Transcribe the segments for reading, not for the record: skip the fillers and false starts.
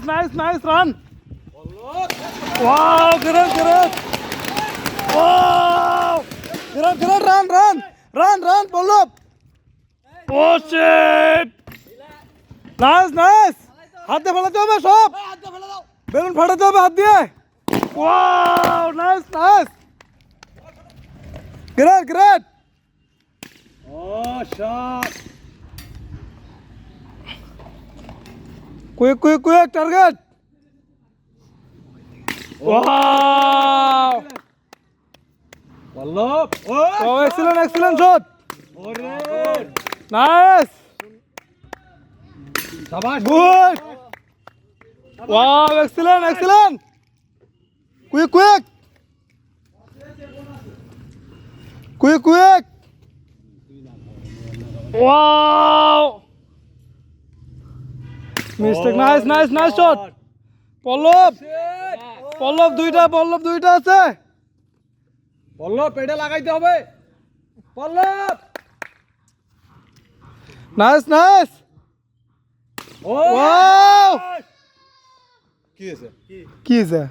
nice run. Wow, great. Wow, great run, Pallab. Oh shit. Nice. হাত দিয়ে ফেলাতে হবে সব। বেলুন ফাটাতে হবে হাত দিয়ে। Wow, nice. Great. Oh, shot. Quick, target. Wow. Pallab. Oh, excellent shot. Nice. Shabash. Good. Wow, excellent. Quick. Wow. Mistake. Nice shot. পল্লব দুইটা আছে। পল্লব পেটে লাগাইতে হবে। পল্লব। Nice. Wow. কি আছে?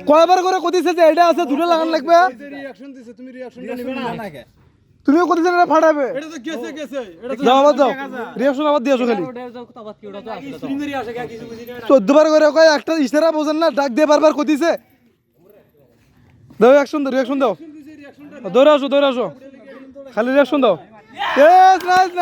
কয়বার করে কইছে যে এটা আছে দুটো লাগান লাগবে। রিঅ্যাকশন দিছে তুমি রিঅ্যাকশনটা নিবে না। তুমিও কইছে এটা ফাটাবে। এটা তো গেছে। এটা তো যাও। রিঅ্যাকশন আবার দিয়েছো খালি। 14 বার করে কয় একটা ইশারা বোঝেন না ডাক দিয়ে বারবার কইছে। দাও রিঅ্যাকশন দাও। দৌড়ে আসো। খালি রিঅ্যাকশন দাও। Yes, nice.